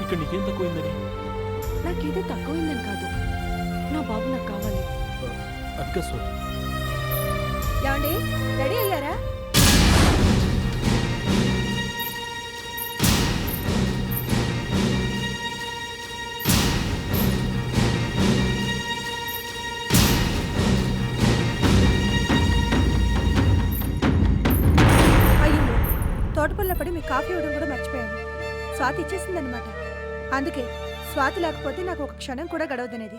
ఇక్కడ నీకేం తక్కువైందని? నాకేదో తక్కువైందని కాదు, నా బాబు నాకు కావాలి. అక్క స్వాతి, ఏమండి, రెడీ అయ్యారా? తోటపల్ల పడి మీకు కాఫీ ఇవ్వడం కూడా మర్చిపోయాను. స్వాతి ఇచ్చేసిందనమాట. అందుకే స్వాతి లేకపోతే నాకు ఒక క్షణం కూడా గడవదనేది.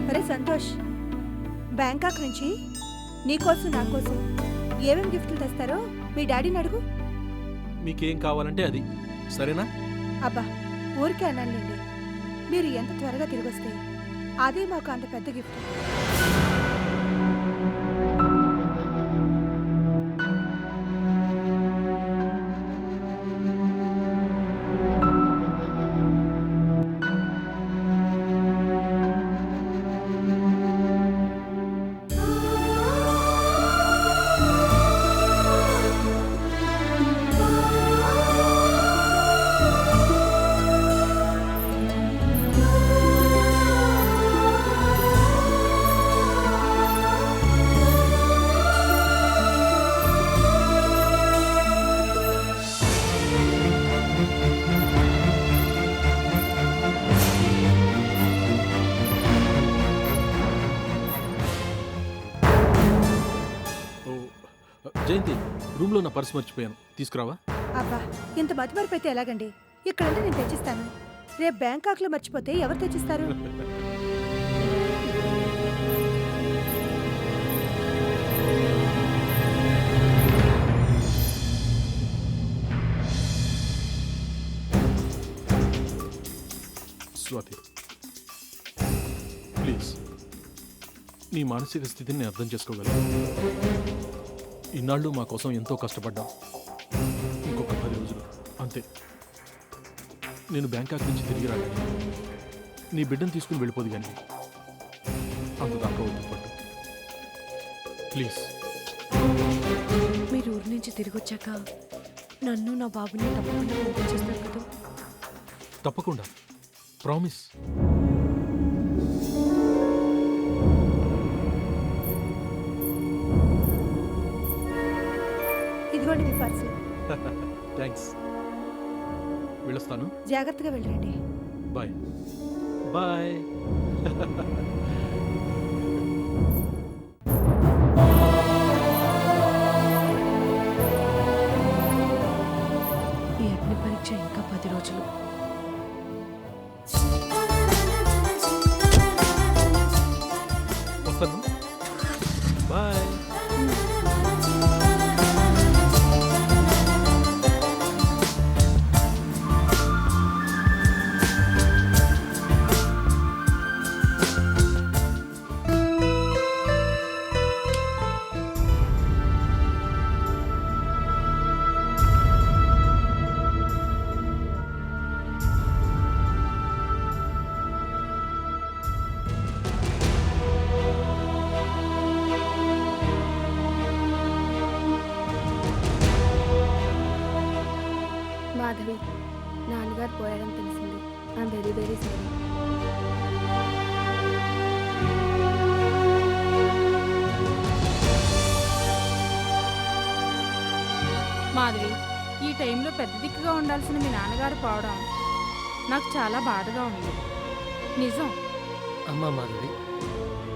అరే సంతోష్, బ్యాంకాక్ నుంచి నీకోసం నా కోసం ఏమేం గిఫ్ట్లు తెస్తారో మీ డాడీని అడుగు. మీకేం కావాలంటే అది, సరేనా? అబ్బా, ఊరికే అన్నానులేండి. మీరు ఎంత త్వరగా తిరిగొస్తే అదే మాకు అంత పెద్ద గిఫ్ట్. జయంతి, రూమ్లో నా పర్స్ మర్చిపోయాను, తీసుకురావా? అబ్బా, ఇంత మతిమరిపోతే ఎలాగండి? ఇక్కడంటే నేను తెచ్చిస్తాను. రేపు బ్యాంకాక్లో మర్చిపోతే ఎవరు తెచ్చిస్తారు? స్వాతి, ప్లీజ్, నీ మానసిక స్థితిని నేను అర్థం చేసుకోగలను. ఇన్నాళ్ళు మా కోసం ఎంతో కష్టపడ్డాం. ఇంకొక 10 రోజులు అంతే, నేను బ్యాంకాక్ నుంచి తిరిగి రాగానే నీ బిడ్డను తీసుకుని వెళ్ళిపోదు. కానీ అంత దాకా వద్దు పట్టు, ప్లీజ్. మీరు ఊరి నుంచి తిరిగి వచ్చాక నన్ను నా బాబుని తప్పకుండా పంపించేస్తారు కదా? తప్పకుండా, ప్రామిస్. ఇదిగోండి మీ పర్సు. థ్యాంక్స్. వెళ్ళొస్తాను. జాగ్రత్తగా వెళ్ళండి. Bye bye. ఈ అగ్ని పరీక్ష ఇంకా 10 రోజులు. వస్తాను. బాయ్. మాధవి, నాన్నగారు పోయాడని తెలిసింది. I'm very very sorry. Madhavi, ఈ టైంలో పెద్ద దిక్కుగా ఉండాల్సిన మీ నాన్నగారు పోవడం నాకు చాలా బాధగా ఉంది. నిజం. అమ్మా మాధవి,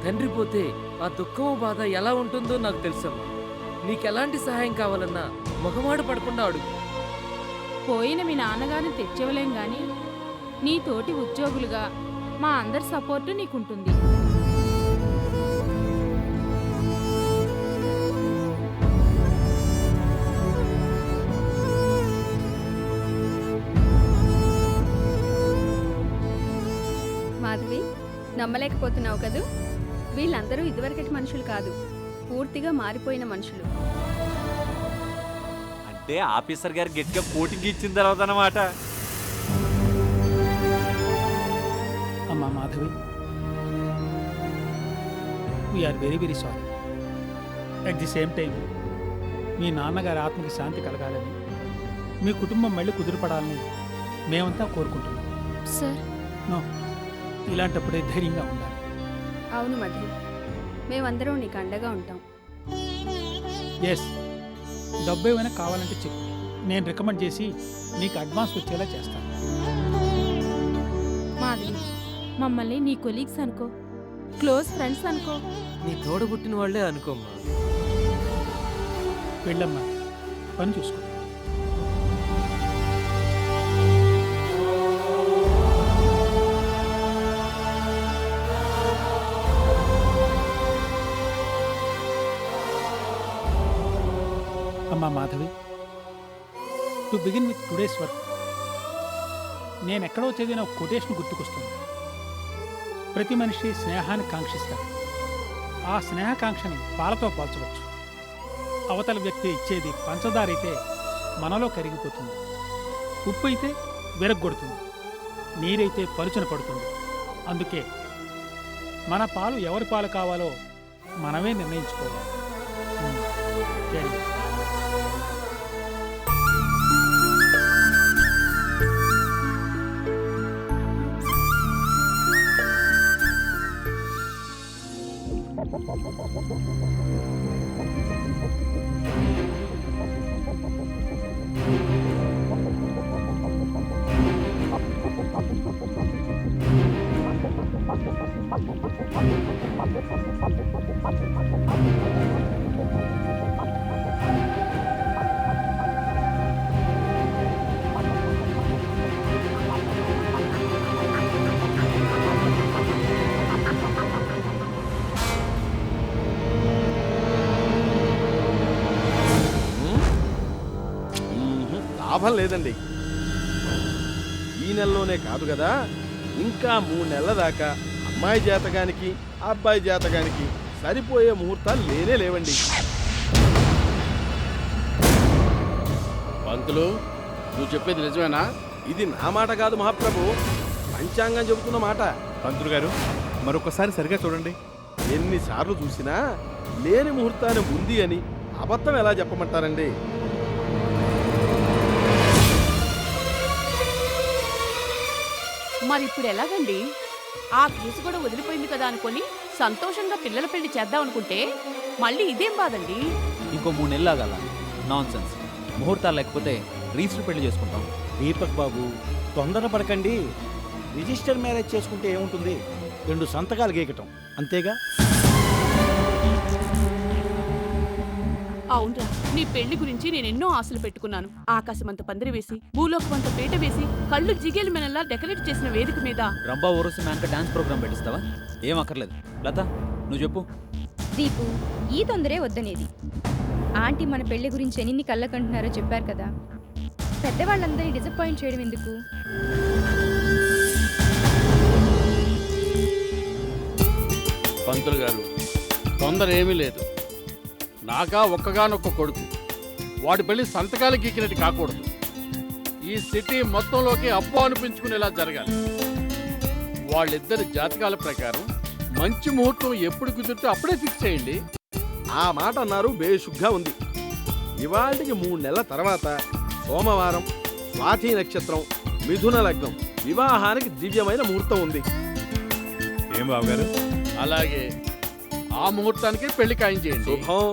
తండ్రి పోతే ఆ దుఃఖం బాధ ఎలా ఉంటుందో నాకు తెలుసమ్మా. నీకెలాంటి సహాయం కావాలన్నా మొహమాట పడకుండా అడుగు. పోయిన మీ నాన్నగారిని తెచ్చివ్వలేం గాని నీ తోటి ఉద్యోగులుగా మా అందరి సపోర్టు నీకుంటుంది. మాధవి, నమ్మలేకపోతున్నావు కదూ? వీళ్ళందరూ ఇదివరకటి మనుషులు కాదు, పూర్తిగా మారిపోయిన మనుషులు. అంటే ఆఫీసర్ గారు గట్టిగా కోటింగ్ ఇచ్చిన తర్వాత అన్నమాట. అమ్మా Madhavi, we are very very sorry. At the same time మీ నాన్నగారి ఆత్మకి శాంతి కలగాలని, మీ కుటుంబం మళ్ళీ కుదురుపడాలని మేమంతా కోరుకుంటున్నాం. సార్ నో, ఇలాంటప్పుడే ధైర్యంగా ఉండాలి. అవును మధు, మేమందరం నీకు అండగా ఉంటాం. ఎస్, డబ్బు ఏమైనా కావాలంటే చెప్పు, నేను రికమెండ్ చేసి నీకు అడ్వాన్స్ వచ్చేలా చేస్తాను. మాధవి, మమ్మల్ని నీ కొలీగ్స్ అనుకో, క్లోజ్ ఫ్రెండ్స్ అనుకో. నీ తోడబుట్టిన వాళ్ళే అనుకోమ్మా. వెళ్ళమ్మా, పని చూసుకో. అమ్మా Madhavi, to begin with today's work, నేను ఎక్కడో చదివిన ఒక కొటేషన్ గుర్తుకొస్తుంది. ప్రతి మనిషి స్నేహాన్ని కాంక్షిస్తాడు. ఆ స్నేహకాంక్షని పాలతో పోల్చవచ్చు. అవతల వ్యక్తి ఇచ్చేది పంచదార అయితే మనలో కరిగిపోతుంది, ఉప్పు అయితే విరగ్గొడుతుంది, నీరైతే పలుచన పడుతుంది. అందుకే మన పాలు ఎవరి పాలు కావాలో మనమే నిర్ణయించుకోవాలి. Carry on. లాభం లేదండి. ఈ నెలలోనే కాదు కదా, ఇంకా 3 నెలల దాకా అమ్మాయి జాతకానికి అబ్బాయి జాతకానికి సరిపోయే ముహూర్తాలు లేనే లేవండి. పంతులు, నువ్వు చెప్పేది నిజమేనా? ఇది నా మాట కాదు మహాప్రభు, పంచాంగం చెబుతున్న మాట. పంతులు గారు, మరొకసారి సరిగా చూడండి. ఎన్నిసార్లు చూసినా లేని ముహూర్తాన్ని ఉంది అని అబద్ధం ఎలా చెప్పమంటారండి? మరి ఇప్పుడు ఎలాగండి? ఆ కేసు కూడా వదిలిపోయింది కదా అనుకొని సంతోషంగా పిల్లల పెళ్లి చేద్దాం అనుకుంటే మళ్ళీ ఇదేం బాదండి? ఇంకో 3 నెలలు ఆగాల. Non sense. ముహూర్తాలు లేకపోతే రిజిస్టర్ పెళ్లి చేసుకుంటాం. దీపక్ బాబు, తొందరపడకండి. రిజిస్టర్ మ్యారేజ్ చేసుకుంటే ఏముంటుంది? 2 సంతకాలు గీకటం అంతేగా. అవునరా, నీ పెళ్లి గురించి నేనెన్నో ఆశలు పెట్టుకున్నాను. ఆకాశమంత పందిరి వేసి, భూలోకమంత పీట వేసి, కళ్ళు జిగేలు మెనల్లా డెకరేట్ చేసిన వేదిక మీద రంభా ఊరసి మ్యాన్క డాన్స్ ప్రోగ్రామ్ పెట్టిస్తావా? ఏం అక్కర్లేదు. లత, నువ్వు చెప్పు. దీపు, ఈ తొందరే వద్దనేది. ఆంటీ మన పెళ్లి గురించి ఎన్ని కళ్ళకంటున్నారో చెప్పారు కదా, పెద్దవాళ్ళందరినీ డిసప్పాయింట్ చేయడం ఎందుకు? పంతులు గారు, తొందర ఏమీ లేదు. నాకా ఒక్కగానొక్క కొడుకు, వాడి పెళ్లి సంతకాలు గీకినట్టు కాకూడదు. ఈ సిటీ మొత్తంలోకి అప్పు అనిపించుకునేలా జరగాలి. వాళ్ళిద్దరి జాతకాల ప్రకారం మంచి ముహూర్తం ఎప్పుడు కుదిరితే అప్పుడే ఫిక్స్ చేయండి. ఆ మాట అన్నారు, బేషుగ్గా ఉంది. ఇవాళకి 3 నెలల తర్వాత సోమవారం, స్వాతి నక్షత్రం, మిథున లగ్నం, వివాహానికి దివ్యమైన ముహూర్తం ఉంది. ఏం బాబుగారు? అలాగే ఆ ముహూర్తానికి పెళ్లి ఖాయం చేయండి. శుభం.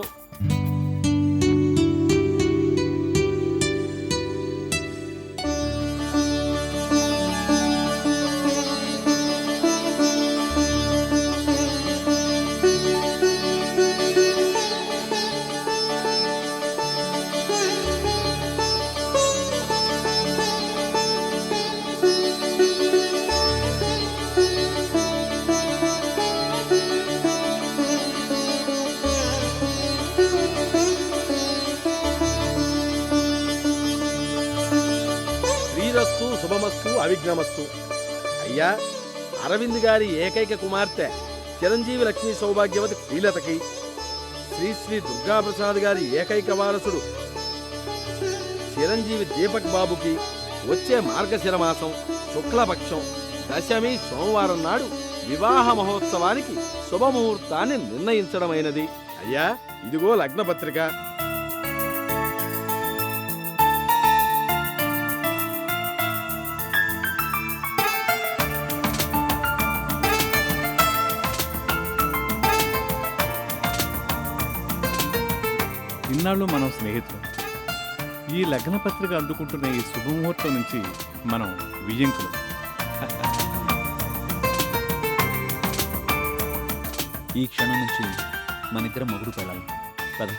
శ్రీరస్తు శుభమస్తు అవిఘ్నమస్తు. అయ్యా, అరవింద్ గారి ఏకైక కుమార్తె చిరంజీవి లక్ష్మీ సౌభాగ్యవతి శ్రీలతకి, శ్రీ శ్రీ దుర్గాప్రసాద్ గారి ఏకైక వారసుడు చిరంజీవి దీపక్ బాబుకి వచ్చే మార్గశిర మాసం శుక్లపక్షం దశమి సోమవారం నాడు వివాహ మహోత్సవానికి శుభముహూర్తాన్ని నిర్ణయించడమైనది. అయ్యా, ఇదిగో లగ్నపత్రిక. ఇన్నాళ్ళు మనం స్నేహితులు. ఈ లగ్న పత్రిక అందుకుంటున్న ఈ శుభముహూర్తం నుంచి మనం విజయంకులు. ఈ క్షణం నుంచి మనిద్దరం మొగుడు పెళ్ళాలి. పద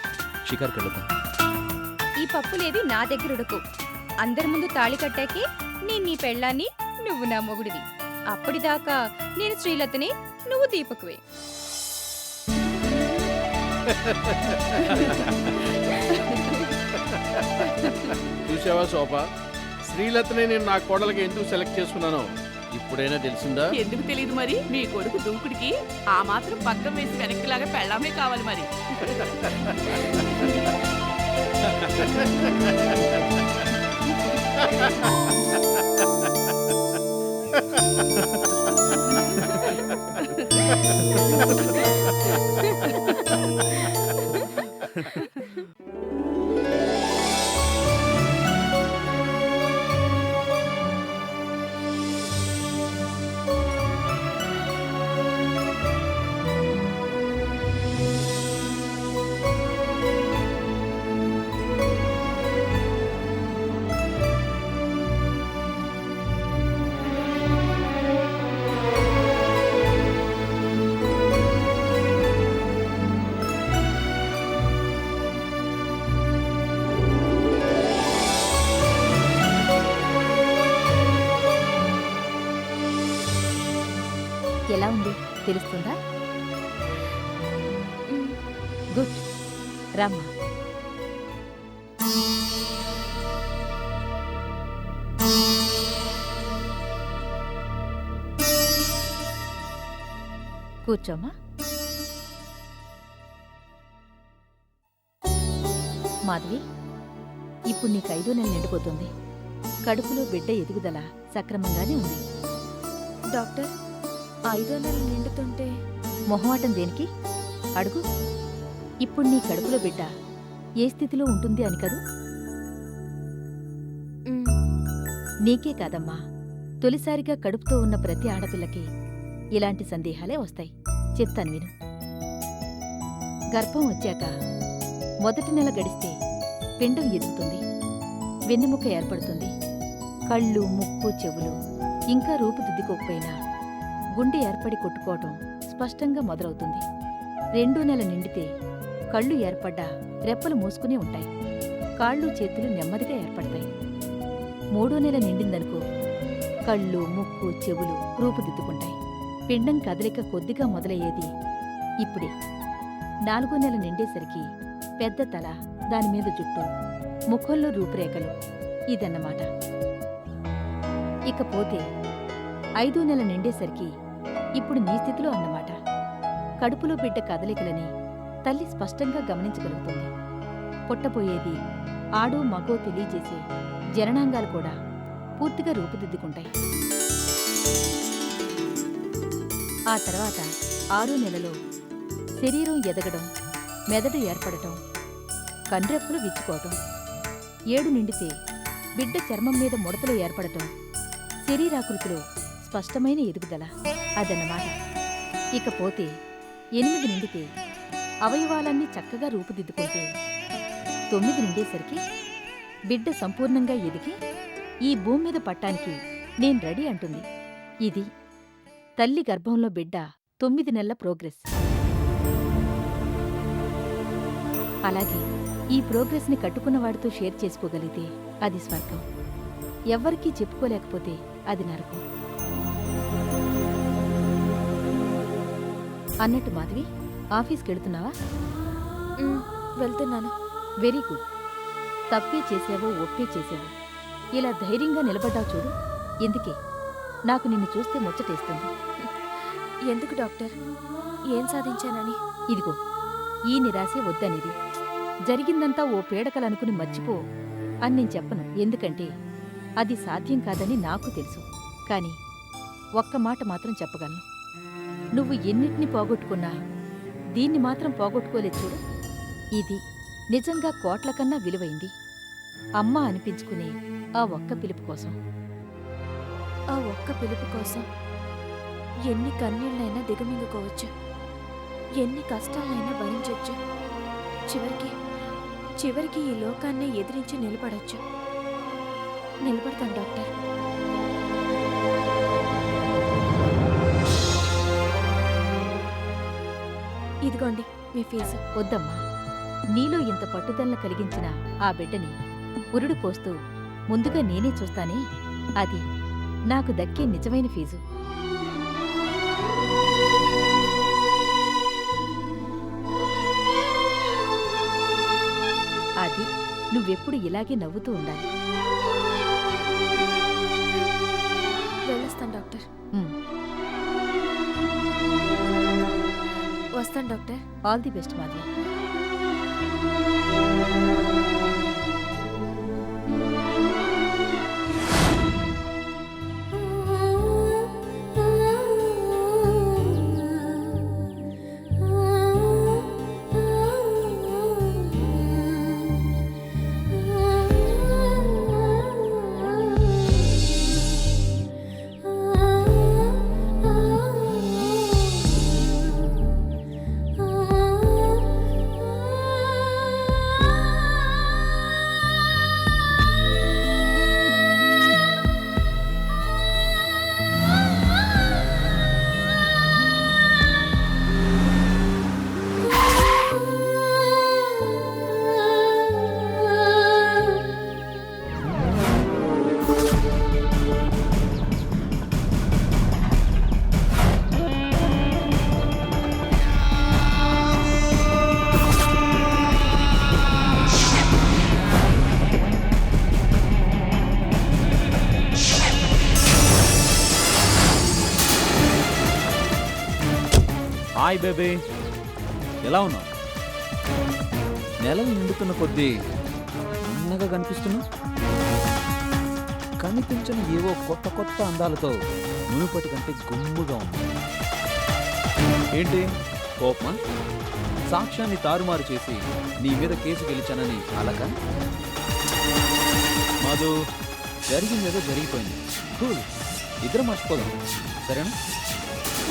షికార్కి వెళ్దాం. ఈ పప్పులేవి నా దగ్గర ఉడకు. అందరి ముందు తాళి కట్టాకే నేను నీ పెళ్ళాన్ని, నువ్వు నా మొగుడివి. అప్పటిదాకా నేను శ్రీలతని, నువ్వు దీపకువే. చూసావా శోభ, శ్రీలతనే నేను నా కోడలకి ఎందుకు సెలెక్ట్ చేసుకున్నానో ఇప్పుడైనా తెలిసిందా? ఎందుకు తెలియదు మరి? మీ కొడుకు దూకుడికి ఆ మాత్రం పక్కం వేసి వెనక్కిలాగా పెళ్ళామే కావాలి మరి. ఎలా ఉంది తెలుస్తుందా? గుడ్, రమ్మా. కూర్చోమ్మా. మాధవి, ఇప్పుడు నీకు 5వ నెల నిండిపోతుంది. కడుపులో బిడ్డ ఎదుగుదల సక్రమంగానే ఉంది. డాక్టర్, 5వ నెల నిండుతుంటే మొహమాటం దేనికి? అడుగు. ఇప్పుడు నీ కడుపులో బిడ్డ ఏ స్థితిలో ఉంటుంది అని కదూ? నీకే కాదమ్మా, తొలిసారిగా కడుపుతో ఉన్న ప్రతి ఆడపిల్లకి ఇలాంటి సందేహాలే వస్తాయి. చెప్తాను విను. గర్భం వచ్చాక మొదటి నెల గడిస్తే పిండం ఎదుగుతుంది, వెన్నెముక ఏర్పడుతుంది. కళ్ళు, ముక్కు, చెవులు ఇంకా రూపుదిద్దుకోకపోయినా గుండె ఏర్పడి కొట్టుకోవటం స్పష్టంగా మొదలవుతుంది. 2వ నెల నిండితే కళ్ళు ఏర్పడ్డా రెప్పలు మూసుకునే ఉంటాయి. కాళ్ళు, చేతులు నెమ్మదిగా ఏర్పడతాయి. 3వ నెల నిండిందనుకో, కళ్ళు, ముక్కు, చెవులు రూపుదిద్దుకుంటాయి. పిండం కదలిక కొద్దిగా మొదలయ్యేది ఇప్పుడే. 4వ నెల నిండేసరికి పెద్ద తల, దానిమీద జుట్టు, ముఖంలో రూపురేఖలు, ఇదన్నమాట. ఇకపోతే 5వ నెల నిండేసరికి ఇప్పుడు నీ స్థితిలో అన్నమాట. కడుపులో బిడ్డ కదలికలని తల్లి స్పష్టంగా గమనించగలుగుతుంది. పుట్టబోయేది ఆడో మగో తెలియజేసే జననాంగాలు కూడా పూర్తిగా రూపుదిద్దుకుంటాయి. ఆ తర్వాత 6వ నెలలో శరీరం ఎదగడం, మెదడు ఏర్పడటం, కండ్రెప్పలు విచ్చుకోవటం. 7 నిండితే బిడ్డ చర్మం మీద ముడతలు ఏర్పడటం, శరీరాకృతిలో స్పష్టమైన ఎదుగుదల, అదన్నమాట. ఇకపోతే 8 నిండితే అవయవాలన్నీ చక్కగా రూపుదిద్దుకుంటే 9 నిండేసరికి బిడ్డ సంపూర్ణంగా ఎదిగి ఈ భూమి మీద పట్టానికి నేను రెడీ అంటుంది. ఇది తల్లి గర్భంలో బిడ్డ 9 నెలల ప్రోగ్రెస్. అలాగే ఈ ప్రోగ్రెస్ని కట్టుకున్నవాడితో షేర్ చేసుకోగలిగితే అది స్వర్గం. ఎవ్వరికీ చెప్పుకోలేకపోతే అది నరకం. అన్నట్టు మాధవి, ఆఫీస్కెళ్తున్నావా? వెళ్తున్నాను. Very good. తప్పే చేసావో ఒప్పే చేసావో ఇలా ధైర్యంగా నిలబడ్డావు చూడు. ఎందుకే నాకు నిన్ను చూస్తే ముచ్చటేస్తుంది. ఎందుకు డాక్టర్? ఏం సాధించానని? ఇదిగో, ఈ నిరాశే వద్దనేది. జరిగిందంతా ఓ పీడకలనుకుని మర్చిపో అని నేను చెప్పను. ఎందుకంటే అది సాధ్యం కాదని నాకు తెలుసు. కాని ఒక్క మాట మాత్రం చెప్పగలను. నువ్వు ఎన్నిటిని పోగొట్టుకున్నా దీన్ని మాత్రం పోగొట్టుకోలేదు చూడు. ఇది నిజంగా కోట్ల కన్నా విలువైంది. అమ్మ అనిపించుకునే ఆ ఒక్క పిలుపు కోసం. ఆ ఒక్క పిలుపు కోసం ఎన్ని కన్నీళ్ళైనా దిగమింగుకోవచ్చు, ఎన్ని కష్టాలైనా భరించొచ్చు. చివరికి చివరికి ఈ లోకాన్నే ఎదిరించి నిలబడొచ్చు. నిలబడతాను డాక్టర్. ఇదిగోండి మీ ఫీజు. వద్దమ్మా, నీలో ఇంత పట్టుదలను కలిగించిన ఆ బిడ్డని పురుడు పోస్తూ ముందుగా నేనే చూస్తానే, అది నాకు దక్కే నిజమైన ఫీజు. అది నువ్వెప్పుడు ఇలాగే నవ్వుతూ ఉండాలి. వెళ్ళొస్తాను డాక్టర్. వస్తాను doctor. All the best Madhavi. Hi baby, ఎలా ఉన్నావు? నెలలు నిండుతున్న కొద్దీ చిన్నగా కనిపిస్తున్నా. కనిపించిన ఏవో కొత్త కొత్త అందాలతో మునుపటి కంటే గుమ్ముగా ఉంది. ఏంటి కోపమా? సాక్ష్యాన్ని తారుమారు చేసి నీ మీద కేసు గెలిచానని అలక? మాధు, జరిగిందేదో జరిగిపోయింది. కూల్, ఇద్దరు మర్చిపోదాం, సరేనా?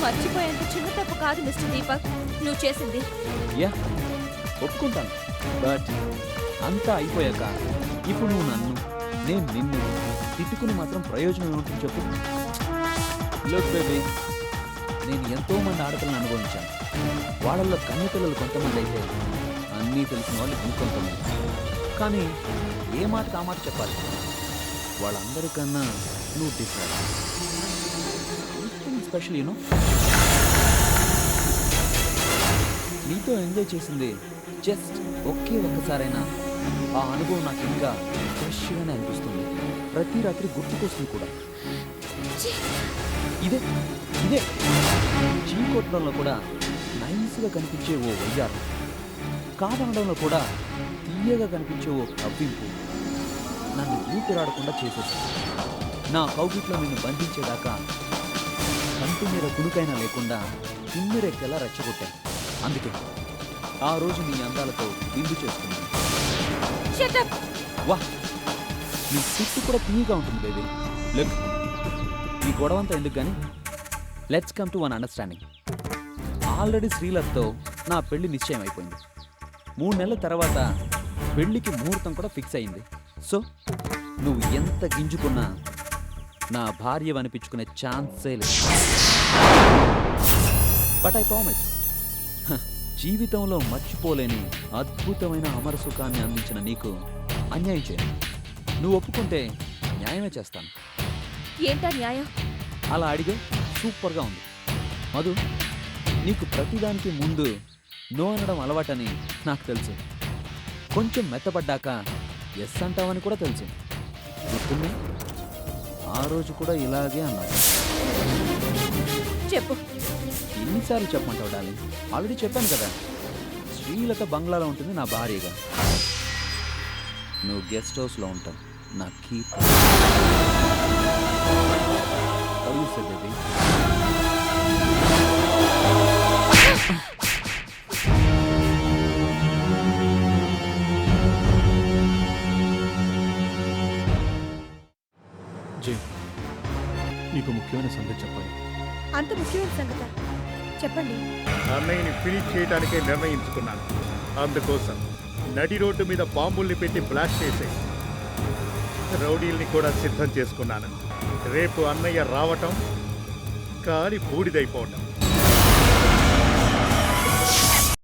మర్చిపోయేంత చిన్న తప్పు కాదు మిస్టర్ దీపక్ నువ్వు చేసింది. యా, ఒప్పుకుంటాను. బట్ అంతా అయిపోయాక ఇప్పుడు నువ్వు నన్ను, నేను నిన్ను తిట్టుకుని మాత్రం ప్రయోజనం ఏమిటని చెప్పు. లుక్ బేబీ, నేను ఎంతోమంది ఆడపిల్లను అనుభవించాను. వాళ్ళల్లో కన్నెపిల్లలు కొంతమంది అయితే అన్నీ తెలిసిన వాళ్ళు ఇంకొంతమంది. కానీ ఏ మాట ఆ మాట చెప్పాలి, వాళ్ళందరికన్నా నువ్వు డిఫరెంట్, స్పెషల్. యూనో, నీతో ఎంజాయ్ చేసింది జస్ట్ ఒకే ఒక్కసారైనా ఆ అనుభవం నాకు ఇంకా ఫ్రెష్గానే అనిపిస్తుంది. ప్రతి రాత్రి గుర్తుకొస్తుంది కూడా. ఇదే ఇదే చీకొట్టడంలో కూడా నైస్గా కనిపించే ఓ వయ్యారు, కాదనడంలో కూడా తీయగా కనిపించే ఓ కవ్వింపు నన్ను ఊపిరాడకుండా చేసేసింది. నా కౌగిట్లో నిన్ను బంధించేదాకా కంటి మీద కునుకైనా లేకుండా తిమ్మిరెక్కేలా రెచ్చగొట్టాను. అందుకే ఆ రోజు నీ అందాలతో బిందు చేసుకున్నాను. వా, నీ చుట్టూ కూడా తీయగా ఉంటుంది బేబీ. లుక్, ఈ గొడవంతా ఎందుకు కానీ let's come to one understanding. Already శ్రీలతతో నా పెళ్లి నిశ్చయం అయిపోయింది. 3 నెలల తర్వాత పెళ్లికి ముహూర్తం కూడా ఫిక్స్ అయింది. సో నువ్వు ఎంత గింజుకున్నా నా భార్య అనిపించుకునే ఛాన్సే లేదు. బట్ ఐ ప్రామిస్, జీవితంలో మర్చిపోలేని అద్భుతమైన అమర సుఖాన్ని అందించిన నీకు అన్యాయం చేయను. నువ్వు ఒప్పుకుంటే న్యాయమే చేస్తాను. ఏంటా న్యాయం? అలా అడిగే సూపర్గా ఉంది. మధు, నీకు ప్రతిదానికి ముందు నో అనడం అలవాటని నాకు తెలుసు. కొంచెం మెత్తపడ్డాక ఎస్ అంటావని కూడా తెలుసు. గుర్తుంది, ఆ రోజు కూడా ఇలాగే అన్నాడు. చెప్పు. ఎన్నిసార్లు చెప్పమంటావు డార్లింగ్? ఆల్రెడీ చెప్పాను కదా, శ్రీలత బంగ్లాలో ఉంటుంది నా భార్యగా, నువ్వు గెస్ట్ హౌస్లో ఉంటావు నా కీప్. బేబీ, జై, నీకు ముఖ్యమైన సంగతి చెప్పాలి. అంత ముఖ్యమైన సంగతి చెప్పండి. అన్నయ్యని ఫినిష్ చేయడానికే నిర్ణయించుకున్నాను. అందుకోసం నడి రోడ్డు మీద బాంబుల్ని పెట్టి బ్లాస్ట్ చేసే రౌడీల్ని కూడా సిద్ధం చేసుకున్నాను. రేపు అన్నయ్య రావటం కాలి బూడిదైపోవటం.